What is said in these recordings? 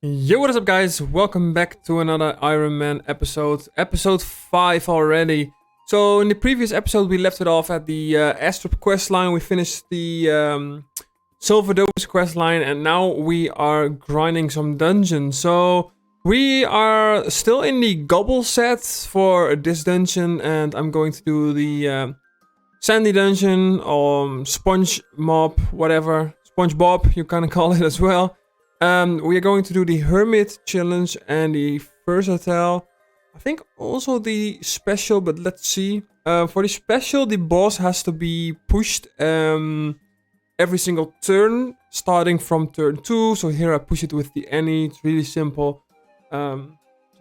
Yo, what is up, guys? Welcome back to another Ironman episode 5 already. So in the previous episode we left it off at the Astrop quest line. We finished the Silver DOFUS quest line, and now we are grinding some dungeons. So we are still in the gobbal set for this dungeon, and I'm going to do the sandy dungeon, sponge mob, whatever, SpongeBob you kind of call it as well. We are going to do the Hermit Challenge and the Versatile. I think also the special, but let's see. For the special, the boss has to be pushed every single turn, starting from turn 2. So here I push it with the any. It's really simple. So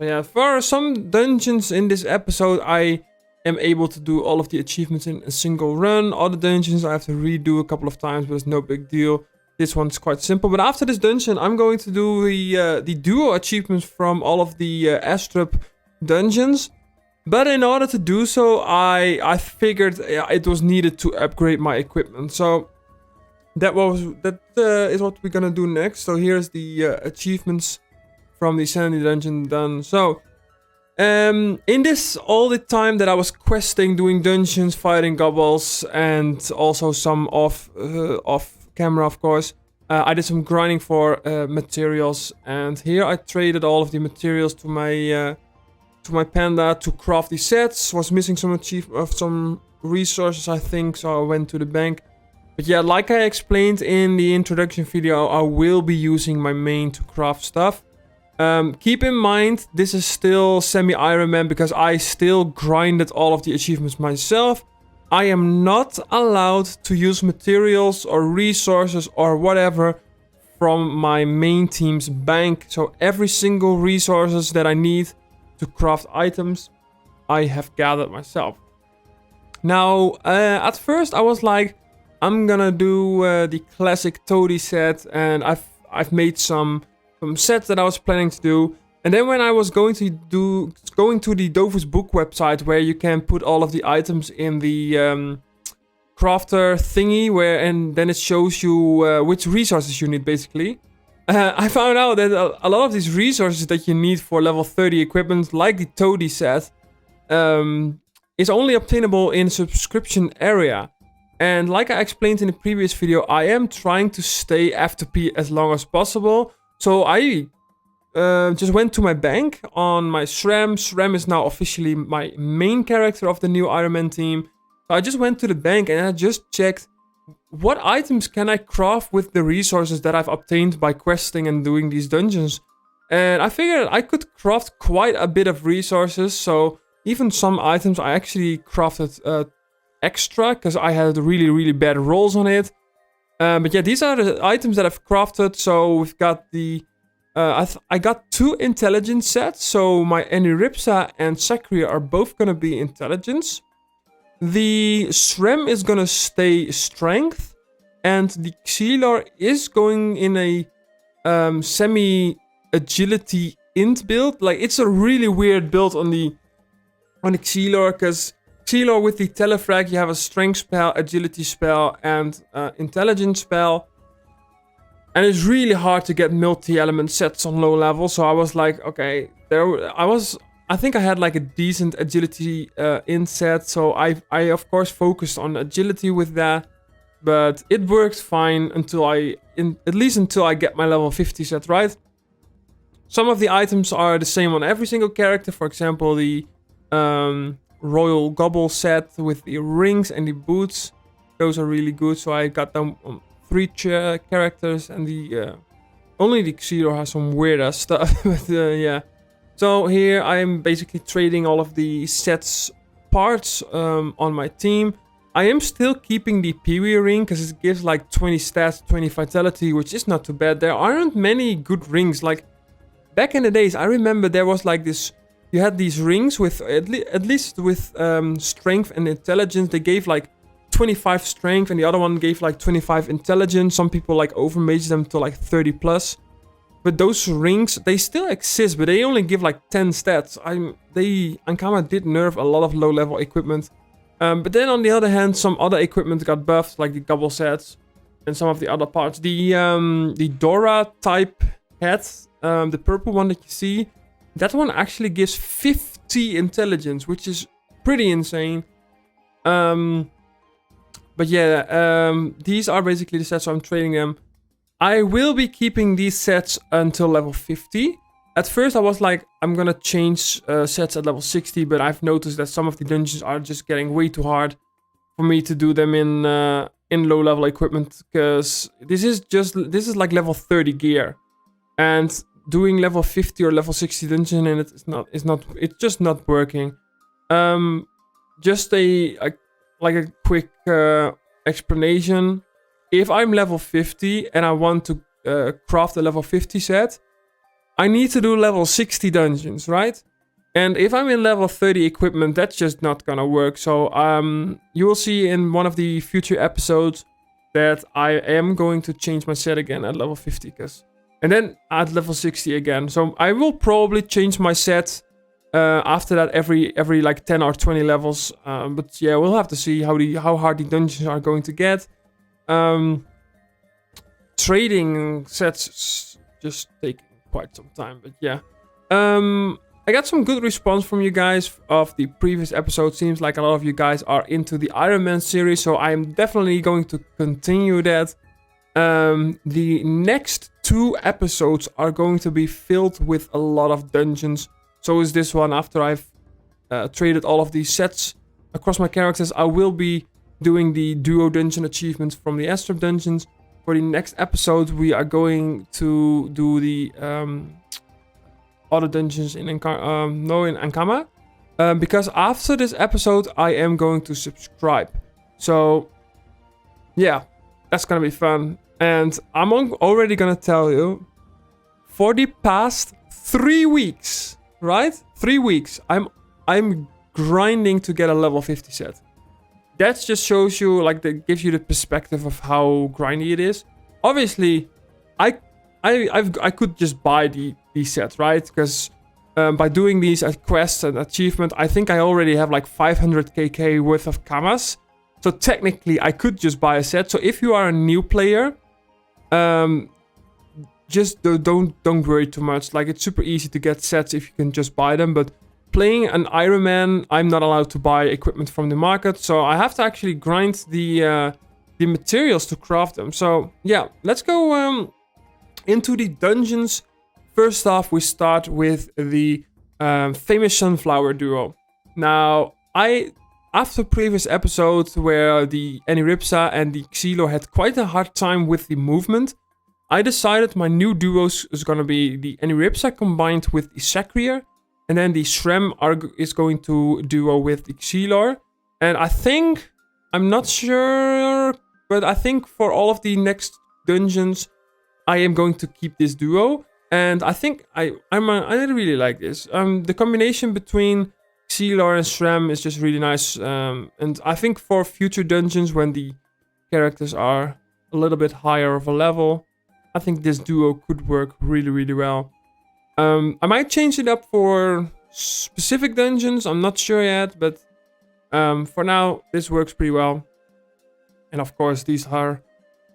yeah, for some dungeons in this episode, I am able to do all of the achievements in a single run. Other dungeons I have to redo a couple of times, but it's no big deal. This one's quite simple, but after this dungeon, I'm going to do the duo achievements from all of the Astrop dungeons. But in order to do so, I figured it was needed to upgrade my equipment. So that is what we're gonna do next. So here's the achievements from the Sandy dungeon done. So in this all the time that I was questing, doing dungeons, fighting gobbals, and also some off camera, of course, I did some grinding for materials, and here I traded all of the materials to my panda to craft the sets. Was missing some resources, I think, so I went to the bank. But yeah, like I explained in the introduction video, I will be using my main to craft stuff. Keep in mind, this is still semi-Ironman because I still grinded all of the achievements myself. I am not allowed to use materials or resources or whatever from my main team's bank. So every single resources that I need to craft items, I have gathered myself. Now, at first I was like, I'm gonna do the classic Toady set, and I've made some sets that I was planning to do. And then when I was going to the DOFUS book website, where you can put all of the items in the crafter thingy, and then it shows you which resources you need, basically. I found out that a lot of these resources that you need for level 30 equipment, like the Toady set, is only obtainable in subscription area. And like I explained in the previous video, I am trying to stay F2P as long as possible. So I just went to my bank on my SRAM. SRAM is now officially my main character of the new Ironman team. So I just went to the bank and I just checked what items can I craft with the resources that I've obtained by questing and doing these dungeons. And I figured I could craft quite a bit of resources. So even some items I actually crafted extra because I had really, really bad rolls on it. But yeah, these are the items that I've crafted. So we've got the I got 2 intelligence sets, so my Aniripsa and Sakria are both gonna be intelligence. The SRAM is gonna stay strength, and the Xelor is going in a semi-agility int build. Like, it's a really weird build on the Xelor, because Xelor with the Telefrag, you have a strength spell, agility spell, and intelligence spell. And it's really hard to get multi-element sets on low level. So I was like, okay, I think I had like a decent agility in set. So I of course focused on agility with that. But it worked fine until at least until I get my level 50 set right. Some of the items are the same on every single character. For example, the Royal Gobbal set with the rings and the boots. Those are really good. So I got them on 3 characters, and the only the Xelor has some weird ass stuff. But yeah, so here I am basically trading all of the sets parts on my team. I am still keeping the Peewee ring because it gives like 20 stats, 20 vitality, which is not too bad. There aren't many good rings. Like back in the days, I remember there was like this. You had these rings with at least with strength and intelligence. They gave like 25 strength, and the other one gave like 25 intelligence. Some people like overmaged them to like 30 plus. But those rings, they still exist, but they only give like 10 stats. Ankama did nerf a lot of low level equipment. But then on the other hand, some other equipment got buffed, like the gobbal sets and some of the other parts. The Dora type head, the purple one that you see, that one actually gives 50 intelligence, which is pretty insane. But yeah, these are basically the sets, so I'm trading them. I will be keeping these sets until level 50. At first I was like, I'm gonna change sets at level 60, but I've noticed that some of the dungeons are just getting way too hard for me to do them in low level equipment, because this is like level 30 gear, and doing level 50 or level 60 dungeon and it's just not working. Just a quick explanation. If I'm level 50 and I want to craft a level 50 set, I need to do level 60 dungeons, right? And if I'm in level 30 equipment, that's just not gonna work. So you will see in one of the future episodes that I am going to change my set again at level 50, and then at level 60 again. So I will probably change my set after that every like 10 or 20 levels. But yeah, we'll have to see how hard the dungeons are going to get. Trading sets just take quite some time, but yeah. I got some good response from you guys of the previous episode. Seems like a lot of you guys are into the Ironman series, so I'm definitely going to continue that. The next 2 episodes are going to be filled with a lot of dungeons. So is this one. After I've traded all of these sets across my characters, I will be doing the duo dungeon achievements from the Astrop dungeons. For the next episode, we are going to do the other dungeons in Ankama. Because after this episode, I am going to subscribe. So, yeah, that's gonna be fun. And I'm already gonna tell you, for the past 3 weeks, right? 3 weeks, I'm grinding to get a level 50 set. That just shows you, like, that gives you the perspective of how grindy it is. Obviously, I could just buy these sets, right? Because by doing these quests and achievement, I think I already have like 500 KK worth of kamas. So technically, I could just buy a set. So if you are a new player, just don't worry too much. Like, it's super easy to get sets if you can just buy them. But playing an Ironman, I'm not allowed to buy equipment from the market, so I have to actually grind the materials to craft them. So yeah, let's go into the dungeons. First off, we start with the famous sunflower duo. Now, after previous episodes where the Aniripsa and the Xilo had quite a hard time with the movement, I decided my new duos is gonna be the Aniripsa combined with the Sacrier. And then the Shrem is going to duo with the Xilor. And I think, I'm not sure, but I think for all of the next dungeons, I am going to keep this duo. And I think I really like this. The combination between Xilor and Shrem is just really nice. And I think for future dungeons, when the characters are a little bit higher of a level, I think this duo could work really, really well. I might change it up for specific dungeons, I'm not sure yet, but for now, this works pretty well. And of course, these are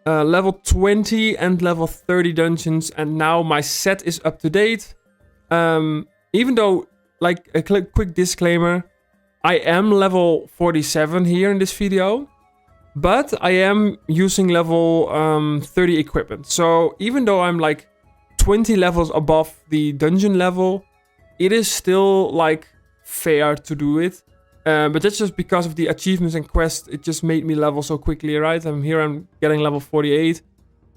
level 20 and level 30 dungeons, and now my set is up to date. Even though, like, a quick disclaimer, I am level 47 here in this video, but I am using level 30 equipment. So even though I'm like 20 levels above the dungeon level, it is still like fair to do it. But that's just because of the achievements and quests. It just made me level so quickly, right? I'm getting level 48.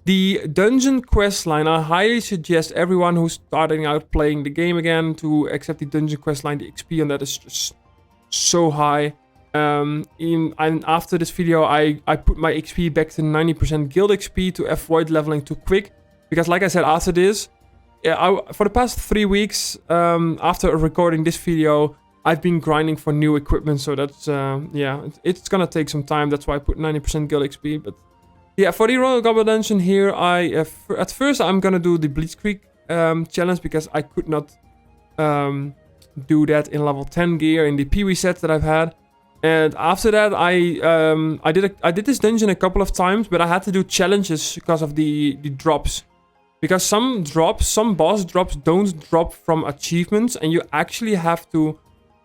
The dungeon quest line, I highly suggest everyone who's starting out playing the game again to accept the dungeon quest line. The XP on that is just so high. And after this video, I put my XP back to 90% guild XP to avoid leveling too quick. Because like I said, after this, for the past 3 weeks, after recording this video, I've been grinding for new equipment. So that's, yeah, it's gonna take some time. That's why I put 90% guild XP. But yeah, for the Royal Gobbal dungeon here, at first I'm gonna do the Blitzkrieg challenge, because I could not do that in level 10 gear in the Pee-wee set that I've had. And after that, I did this dungeon a couple of times, but I had to do challenges because of the drops. Because some boss drops don't drop from achievements, and you actually have to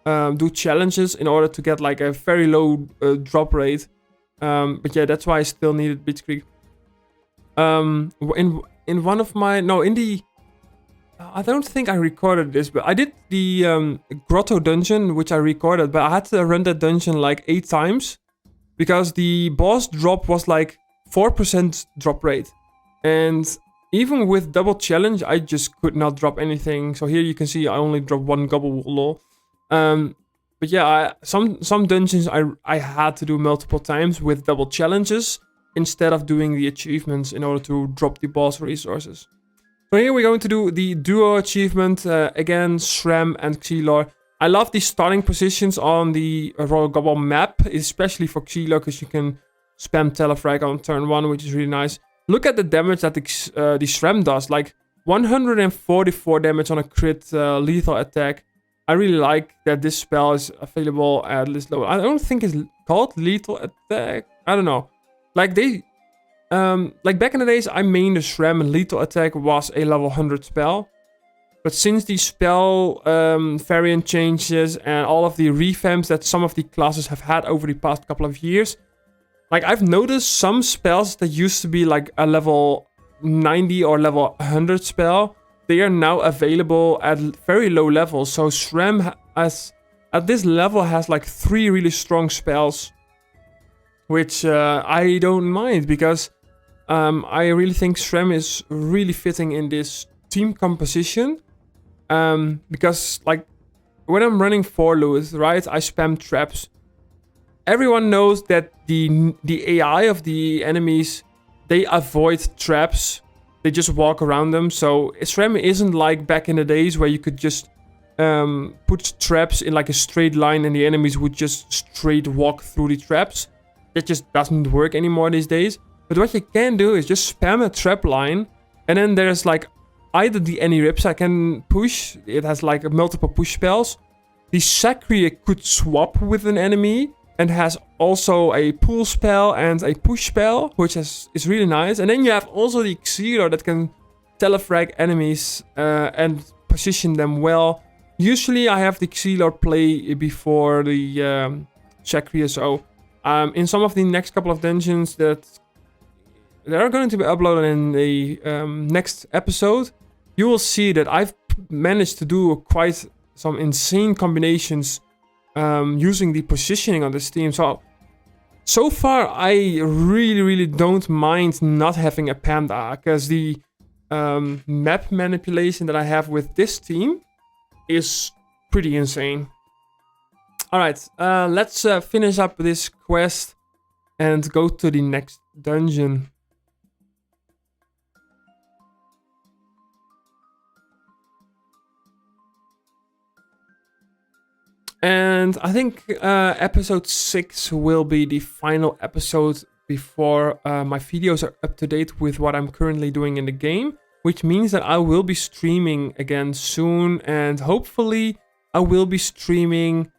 do challenges in order to get like a very low drop rate. But yeah, that's why I still needed Blitzkrieg. In one of my I don't think I recorded this, but I did the grotto dungeon, which I recorded, but I had to run that dungeon like 8 times because the boss drop was like 4% drop rate, and even with double challenge, I just could not drop anything. So here you can see I only dropped 1 gobbal lol. But yeah, some dungeons I had to do multiple times with double challenges instead of doing the achievements in order to drop the boss resources. So here we're going to do the duo achievement, again, Shrem and Xelor. I love the starting positions on the Royal Gobbal map, especially for Xelor, because you can spam Telefrag on turn 1, which is really nice. Look at the damage that the Shrem does, like 144 damage on a crit lethal attack. I really like that this spell is available at this level. I don't think it's called lethal attack. I don't know. Like back in the days, I mained the Shrem and lethal attack was a level 100 spell. But since the spell variant changes and all of the revamps that some of the classes have had over the past couple of years, like I've noticed some spells that used to be like a level 90 or level 100 spell, they are now available at very low levels. So Shrem at this level has like 3 really strong spells, which I don't mind because I really think Shrem is really fitting in this team composition. Because like when I'm running for Lewis, right, I spam traps. Everyone knows that the AI of the enemies, they avoid traps. They just walk around them. So Shrem isn't like back in the days where you could just put traps in like a straight line and the enemies would just straight walk through the traps. That just doesn't work anymore these days. But what you can do is just spam a trap line, and then there's like either the any rips I can push. It has like multiple push spells. The Sacria could swap with an enemy and has also a pull spell and a push spell, which is really nice. And then you have also the Xelor that can telefrag enemies and position them well. Usually I have the Xelor play before the Sacria, so in some of the next couple of dungeons that are going to be uploaded in the next episode, you will see that I've managed to do quite some insane combinations using the positioning on this team. So far, I really don't mind not having a panda, because the map manipulation that I have with this team is pretty insane. Alright, let's finish up this quest and go to the next dungeon. And I think episode 6 will be the final episode before my videos are up to date with what I'm currently doing in the game, which means that I will be streaming again soon, and hopefully I will be streaming,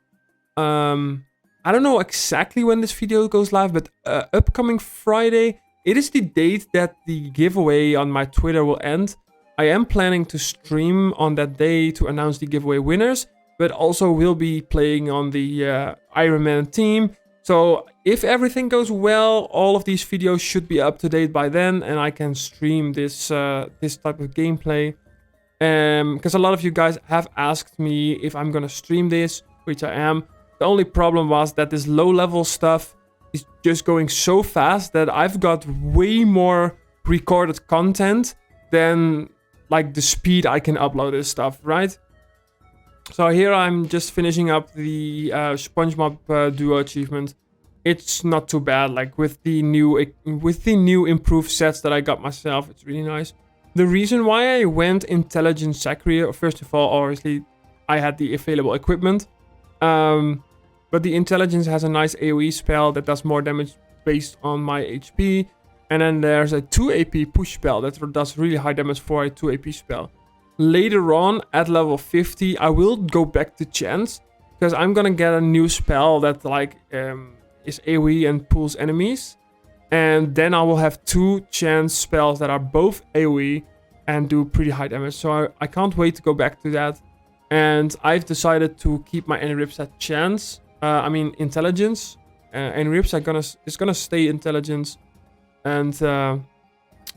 I don't know exactly when this video goes live, but upcoming Friday, it is the date that the giveaway on my Twitter will end. I am planning to stream on that day to announce the giveaway winners, but also will be playing on the Ironman team. So if everything goes well, all of these videos should be up to date by then, and I can stream this type of gameplay. Because a lot of you guys have asked me if I'm gonna stream this, which I am. The only problem was that this low level stuff is just going so fast that I've got way more recorded content than like the speed I can upload this stuff, right? So here I'm just finishing up the SpongeBob duo achievement. It's not too bad, like with the new improved sets that I got myself. It's really nice. The reason why I went Intelligent Sacria, first of all, obviously I had the available equipment. But the Intelligence has a nice AoE spell that does more damage based on my HP. And then there's a 2 AP push spell that does really high damage for a 2 AP spell. Later on, at level 50, I will go back to Chance, because I'm gonna get a new spell that like is AoE and pulls enemies. And then I will have 2 Chance spells that are both AoE. and do pretty high damage. So I can't wait to go back to that. And I've decided to keep my any rips at chance. Intelligence. Any rips is gonna stay intelligence, and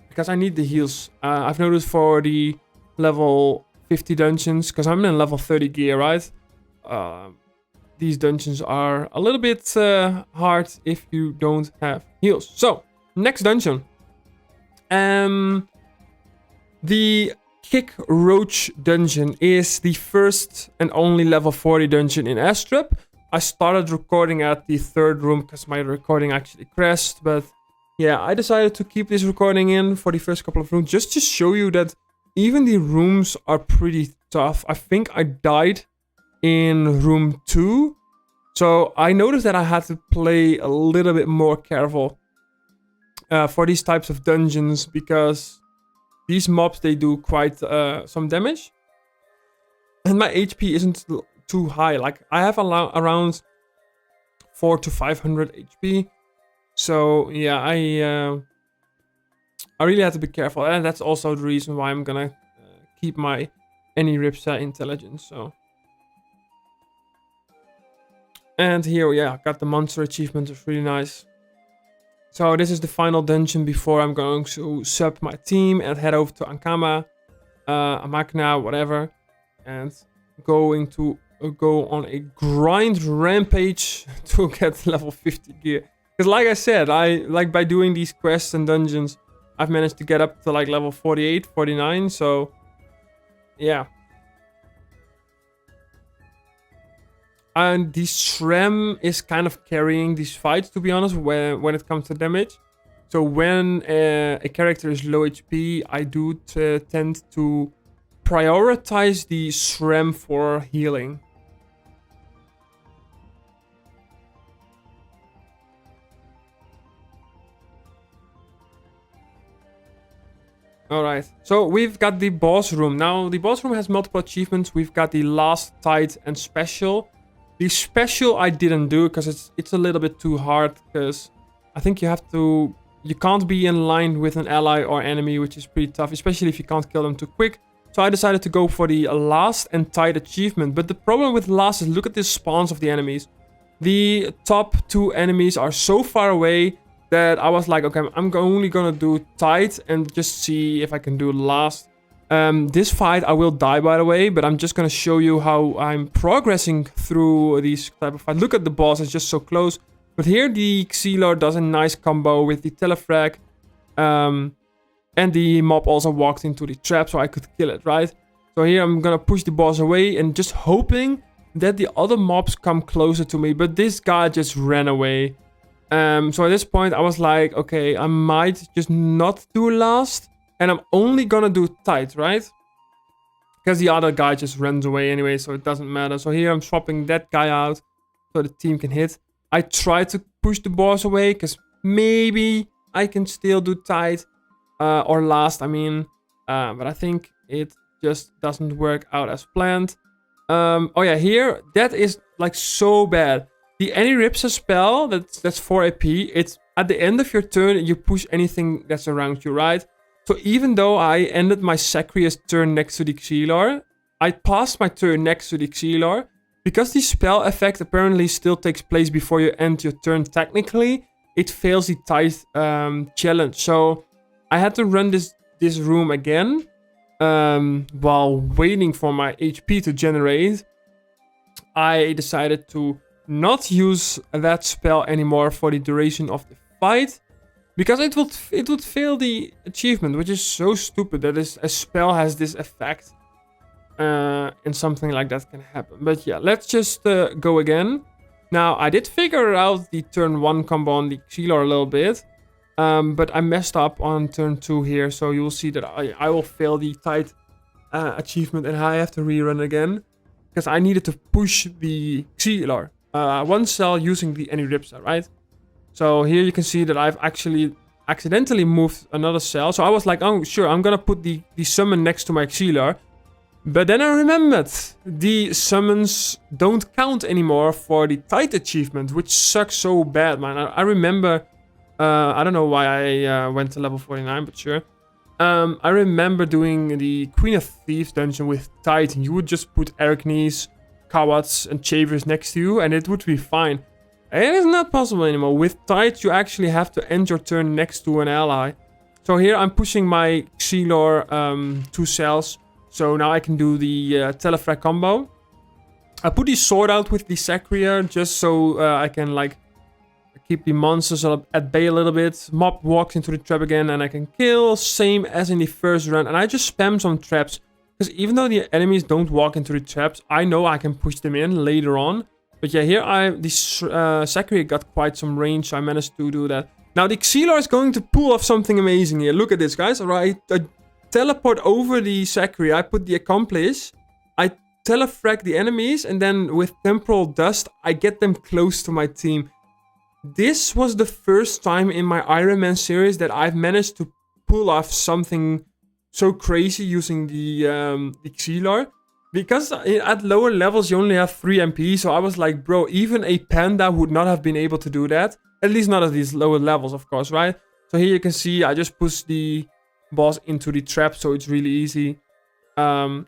because I need the heals. I've noticed for the level 50 dungeons, because I'm in level 30 gear, right? These dungeons are a little bit hard if you don't have heals. So next dungeon. The Kickroach dungeon is the first and only level 40 dungeon in Astrup. I started recording at the third room because my recording actually crashed. But yeah, I decided to keep this recording in for the first couple of rooms just to show you that even the rooms are pretty tough. I think I died in room 2. So I noticed that I had to play a little bit more careful for these types of dungeons, because these mobs, they do quite some damage. And my HP isn't too high. Like, I have around 400 to 500 HP. So yeah, I really have to be careful. And that's also the reason why I'm gonna keep my any rips intelligence. So, and here, yeah, I got the monster achievement. It's really nice. So this is the final dungeon before I'm going to sub my team and head over to Ankama, Amakna, whatever, and going to go on a grind rampage to get level 50 gear. Because like I said, by doing these quests and dungeons, I've managed to get up to like level 48, 49, so yeah. And the SRAM is kind of carrying these fights, to be honest, when it comes to damage. So when a character is low HP, I do tend to prioritize the SRAM for healing. Alright, so we've got the boss room. Now, the boss room has multiple achievements. We've got the last tight and special. The special I didn't do because it's a little bit too hard, because I think you can't be in line with an ally or enemy, which is pretty tough, especially if you can't kill them too quick. So I decided to go for the last and tight achievement. But the problem with last is, look at the spawns of the enemies. The top 2 enemies are so far away that I was like, okay, I'm only gonna do tight and just see if I can do last. This fight I will die, by the way, but I'm just gonna show you how I'm progressing through these type of fights. Look at the boss, it's just so close. But here the Xelor does a nice combo with the telefrag. And the mob also walked into the trap, so I could kill it, right? So here I'm gonna push the boss away and just hoping that the other mobs come closer to me. But this guy just ran away. So at this point I was like, okay, I might just not do last. And I'm only gonna do tight, right? Because the other guy just runs away anyway, so it doesn't matter. So here I'm swapping that guy out so the team can hit. I try to push the boss away, because maybe I can still do tight. Or last, I mean. But I think it just doesn't work out as planned. Oh yeah, here, that is like so bad. The Any Ripsa spell, that's 4 AP. It's at the end of your turn, you push anything that's around you, right? So even though I ended my Sacrius turn next to the Xelor, I passed my turn next to the Xelor. Because the spell effect apparently still takes place before you end your turn technically, it fails the tight challenge. So I had to run this room again while waiting for my HP to generate. I decided to not use that spell anymore for the duration of the fight, because it would fail the achievement, which is so stupid that a spell has this effect, and something like that can happen. But yeah, let's just go again. Now, I did figure out the turn 1 combo on the Xelor a little bit, but I messed up on turn 2 here, so you'll see that I will fail the tight achievement and I have to rerun again, because I needed to push the Xelor. 1 cell using the Any Ripsa, right? So here you can see that I've actually accidentally moved another cell. So I was like, oh, sure, I'm gonna put the summon next to my Xelor. But then I remembered the summons don't count anymore for the tight achievement, which sucks so bad, man. I remember, I don't know why I went to level 49, but sure. I remember doing the Queen of Thieves dungeon with Titan. You would just put Arachnes, Cowards, and Chavers next to you, and it would be fine. It is not possible anymore. With Tide, you actually have to end your turn next to an ally. So here I'm pushing my Xelor 2 cells. So now I can do the Telefrag combo. I put the sword out with the Sacria just so I can like keep the monsters at bay a little bit. Mob walks into the trap again and I can kill. Same as in the first run. And I just spam some traps. Because even though the enemies don't walk into the traps, I know I can push them in later on. But yeah, here this Sacria got quite some range, so I managed to do that. Now the Xelor is going to pull off something amazing here. Look at this, guys. Alright, I teleport over the Sacria. I put the Accomplice. I telefrag the enemies, and then with Temporal Dust, I get them close to my team. This was the first time in my Ironman series that I've managed to pull off something so crazy using the Xelor. Because at lower levels you only have 3 MP, so I was like, bro, even a panda would not have been able to do that. At least not at these lower levels, of course, right? So here you can see I just push the boss into the trap, so it's really easy. And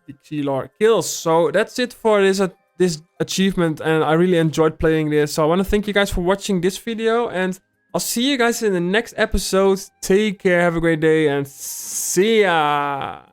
the Xelor kills. So that's it for this achievement, and I really enjoyed playing this. So I want to thank you guys for watching this video, and I'll see you guys in the next episode. Take care, have a great day, and see ya!